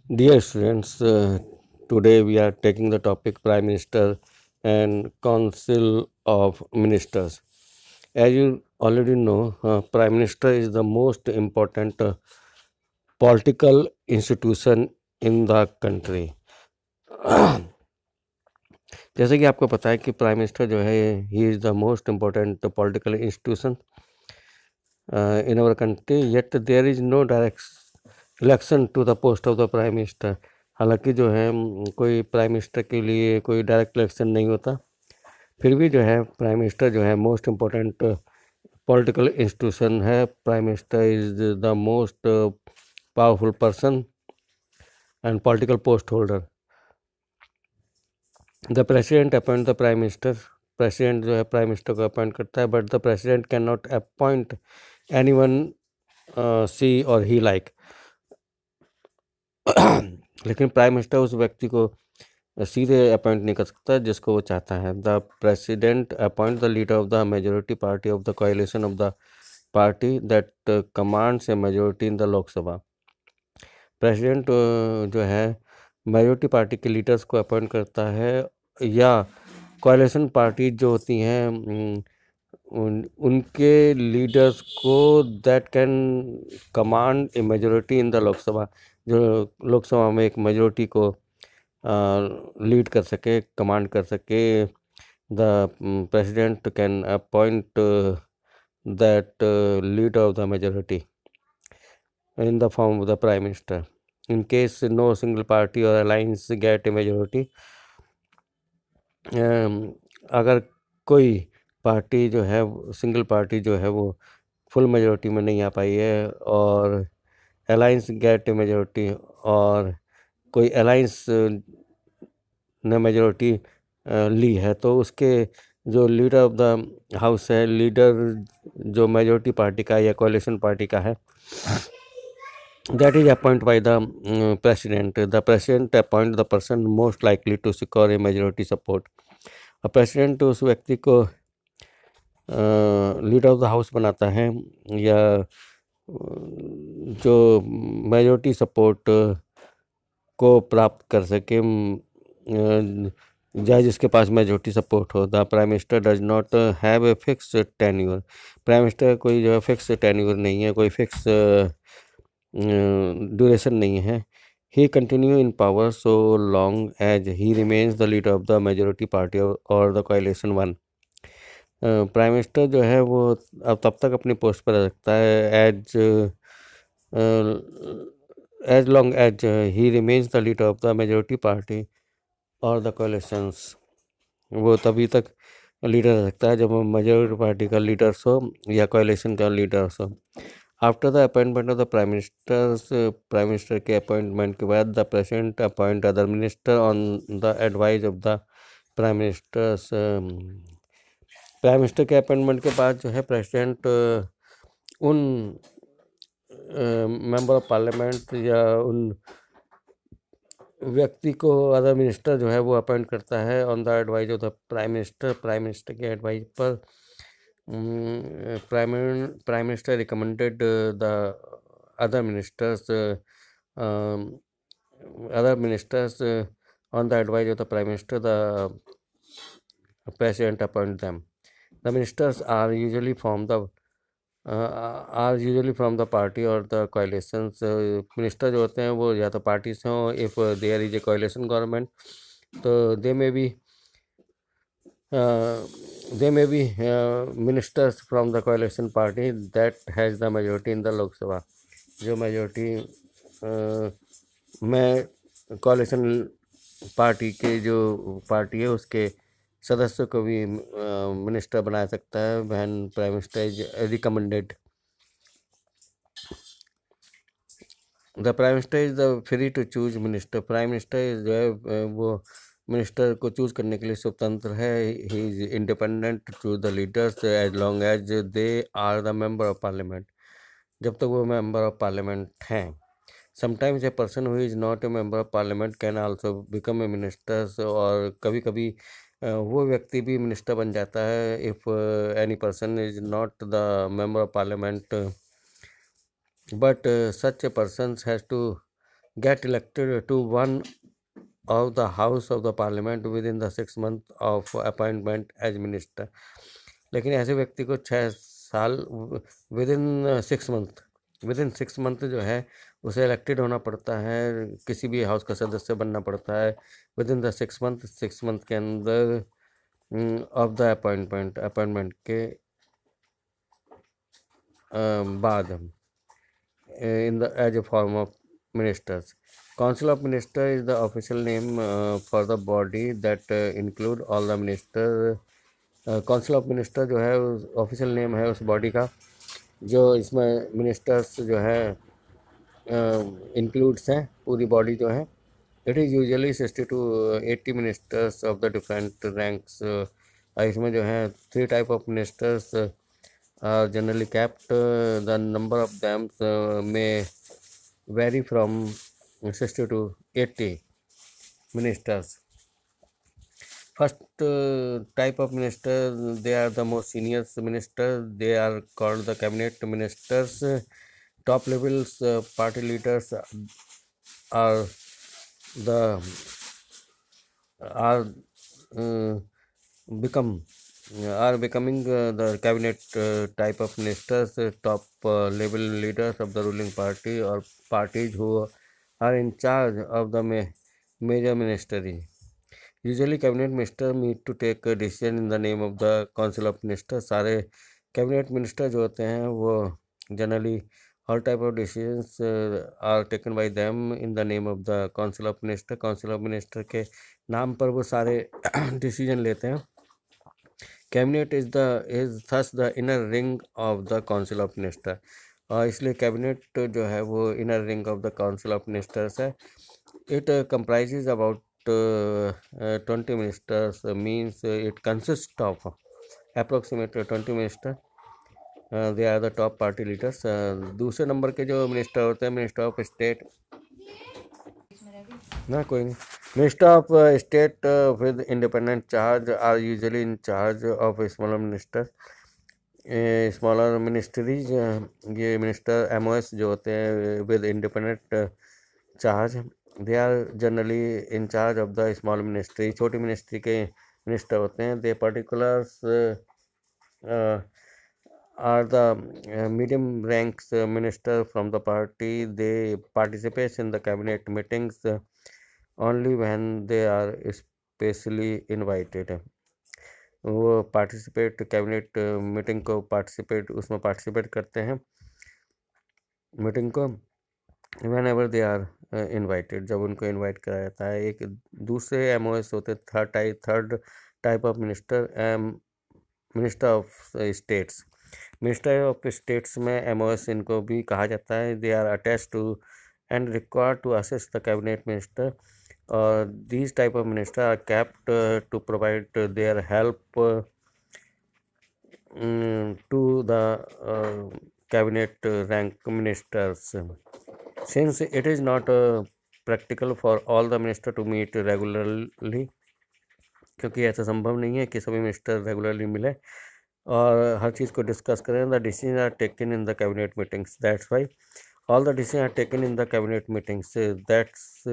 Dear students, today we are taking the topic Prime Minister and Council of Ministers. As you already know, Prime Minister is the most important political institution in the country. जैसे कि आपको पता है कि prime minister जो है he is the most important political institution in our country, yet there is no direct election to the post of the prime minister. हालांकि जो है कोई प्राइम मिनिस्टर के लिए कोई डायरेक्ट इलेक्शन नहीं होता, फिर भी जो है प्राइम मिनिस्टर जो है मोस्ट इम्पोर्टेंट पॉलिटिकल इंस्टीट्यूशन है। Prime minister is the most powerful person and political post holder. The president appoint the prime minister. President जो है प्राइम मिनिस्टर को अपॉइंट करता है, but the president can not appoint any one she or he like. लेकिन prime minister उस व्यक्ति को सीधे अपॉइंट नहीं कर सकता जिसको वो चाहता है। The president appoint the leader of the majority party of the coalition of the party that commands a majority in the Lok Sabha. President जो है मेजोरिटी पार्टी के लीडर्स को अपॉइंट करता है, या कोएलिशन पार्टी जो होती हैं उनके लीडर्स को that can command A majority in the Lok Sabha, जो लोकसभा में एक मेजोरिटी को लीड कर सके, कमांड कर सके। The president can appoint that leader of the majority in the form of the prime minister. In case no single party or alliance get a majority, अगर कोई पार्टी जो है सिंगल पार्टी जो है वो फुल मेजोरिटी में नहीं आ पाई है, और अलाइंस गेट ए मेजोरिटी, और कोई अलाइंस ने मेजोरिटी ली है, तो उसके जो लीडर ऑफ द हाउस है, लीडर जो मेजोरिटी पार्टी का या कोalition पार्टी का है, that is appointed by the president. The president appoint the person most likely to secure a majority support. President उस व्यक्ति को लीडर ऑफ द हाउस बनाता है, या जो मेजोरिटी सपोर्ट को प्राप्त कर सके, या जिसके पास मेजोरिटी सपोर्ट हो। The prime minister does not have a fix tenure. Prime minister कोई जो है फिक्स टेन्योर नहीं है, कोई फिक्स ड्यूरेशन नहीं है। He continue in power so long as he remains the leader of the majority party और the coalition one. Prime minister जो है वो अब तब तक अपनी पोस्ट पर रह सकता है as long as he remains the leader of the majority party और द कोएलिशंस। वो तभी तक लीडर रह सकता है जब मेजोरिटी पार्टी का लीडर्स हो या कोएलिशन का लीडर्स हो। After the appointment of the prime minister के अपॉइंटमेंट के बाद the president appoint other minister on the advice of the prime ministers. Prime minister के अपॉइंटमेंट के बाद जो है प्रेसिडेंट उन मेंबर ऑफ पार्लियामेंट या उन व्यक्ति को अदर मिनिस्टर जो है वो अपॉइंट करता है on the advice of the prime minister. Prime minister के एडवाइस पर prime minister recommended the other ministers on the advice of the prime minister, the president appoint them. The ministers are usually from the party or the coalitions. Minister जो होते हैं वो या तो party से हों, if there is a coalition government, तो they may be ministers from the coalition party that has the majority in the Lok Sabha. जो मेजोरिटी में कोalition पार्टी के जो पार्टी है उसके सदस्यों को भी मिनिस्टर बना सकता है when prime minister is recommended. The prime minister is the free to choose minister. Prime minister जो है वो मिनिस्टर को चूज करने के लिए स्वतंत्र है। He is independent to the leaders as long as they are the member of parliament, जब तक वो मेंबर ऑफ पार्लियामेंट हैं। Sometimes a person who is not a member of parliament can also become a ministers, और कभी कभी वो व्यक्ति भी मिनिस्टर बन जाता है if any person is not the member of parliament, but such a person has to get elected to one of the House of the Parliament within the 6 month of appointment as minister। लेकिन ऐसे व्यक्ति को 6 साल within 6 month जो है उसे elected होना पड़ता है, किसी भी हाउस का सदस्य बनना पड़ता है विदिन द 6 मंथ के अंदर ऑफ द अपॉइंटमेंट के बाद in the as a form of ministers। Council of Minister is the official name for the body that include all the minister। Council of minister जो है official name है उस body का जो इसमें ministers जो है इंक्लूड्स हैं, पूरी बॉडी जो है। It is usually 60 to 80 ministers of the different ranks. इसमें जो है 3 type of ministers generally kept। The number of them may vary from 60 to 80 ministers। First type of minister, they are the most senior ministers, they are called the cabinet ministers। Top levels party leaders are the becoming the cabinet type of ministers। top level leaders of the ruling party or parties who are in charge of the major ministry। Usually cabinet minister need to take a decision in the name of the council of ministers। सारे cabinet minister जो होते हैं वो generally all type of decisions are taken by them in the name of the council of minister। council of minister के नाम पर वो सारे decision लेते हैं। Cabinet is thus the inner ring of the council of minister. और इसलिए cabinet जो है वो inner ring of the council of ministers है। It comprises about 20 ministers, means it consist of approximate 20 minister. They are the top party leaders. दूसरे number के जो minister होते हैं, मिनिस्टर ऑफ स्टेट ना कोई नहीं, minister of state with independent charge are usually in charge of smaller minister. Smaller ministries, ये minister MOS जो होते हैं with independent charge, they are generally in charge of the small ministry. छोटी ministry के minister होते हैं। They particulars are the medium ranks minister from the party। they participate in the cabinet meetings only when they are specially invited। वो participate cabinet meeting को उसमें participate करते हैं meeting को whenever they are invited, जब उनको invite कराया जाता है। एक दूसरे MOS होते third type of minister of states. Minister of states में MOS इनको भी कहा जाता है। They are attach to and required to assist the cabinet minister. और these type of minister are kept to provide their help to the cabinet rank ministers. Since it is not practical for all the minister to meet regularly, क्योंकि ऐसा संभव नहीं है कि सभी minister regularly मिले और हर चीज़ को डिस्कस करें। The decision are taken in the cabinet meetings. That's why all the decision are taken in the cabinet meetings. That's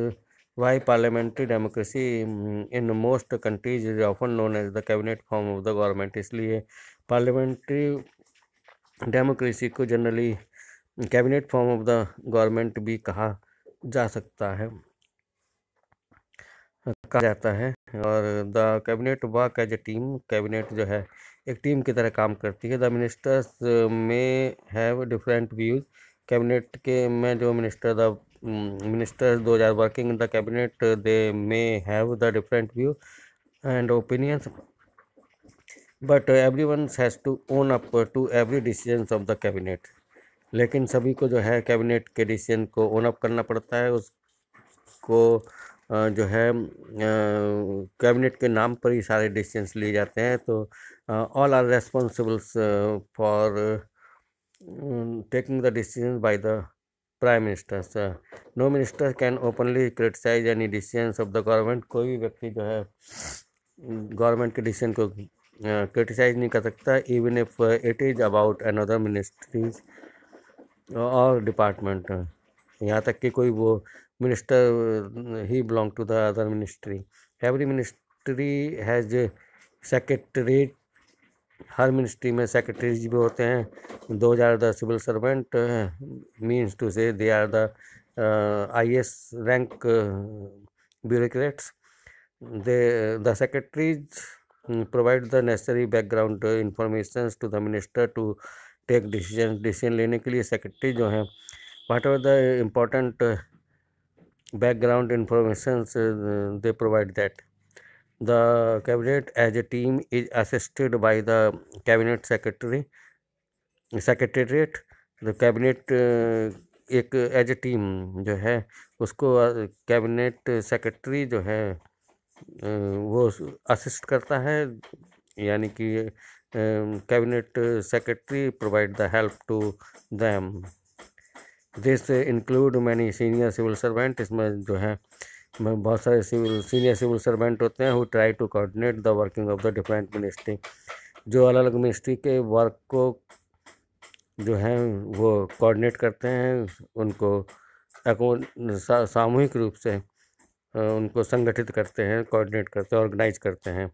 why parliamentary democracy in most countries is often known as the cabinet form of the government. इसलिए parliamentary democracy को generally cabinet form of the government भी कहा जाता है। और the cabinet work as a team. Cabinet जो है एक टीम की तरह काम करती है। The ministers may have different views. Cabinet के में जो मिनिस्टर्स दो are working in the cabinet, they may have the different view and opinions, but everyone has to own up to every decisions of the cabinet. लेकिन सभी को जो है cabinet के डिसीजन को ओन अप करना पड़ता है। उसको जो है कैबिनेट के नाम पर ही सारे डिसीजंस लिए जाते हैं। तो all are responsibles for taking the decision by the prime ministers. No minister can openly criticise any decisions of the government. कोई भी व्यक्ति जो है गवर्नमेंट के डिसीजन को क्रिटिसाइज नहीं कर सकता, even if it is about another ministries और डिपार्टमेंट। यहाँ तक कि कोई वो minister he belong to the other ministry. Every ministry has secretariat, हर मिनिस्ट्री में सेक्रेटरीज भी होते हैं। Those are the civil servant, means to say they are the IAS rank bureaucrats. The secretaries provide the necessary background information to the minister to take decision लेने के लिए secretary जो हैं whatever the important background information they provide that. The cabinet as a team is assisted by the cabinet secretariat. The cabinet एक as a team जो है उसको cabinet secretary जो है वो असिस्ट करता है, यानी कि cabinet secretary provide the help to them. This include many senior civil servant, इसमें जो है बहुत सारे सीनियर सिविल सर्वेंट होते हैं who try to coordinate the working of the different ministry, जो अलग अलग मिनिस्ट्री के वर्क को जो है वो कोऑर्डिनेट करते हैं, उनको सामूहिक रूप से उनको संगठित करते हैं, कोऑर्डिनेट करते हैं, ऑर्गेनाइज करते हैं।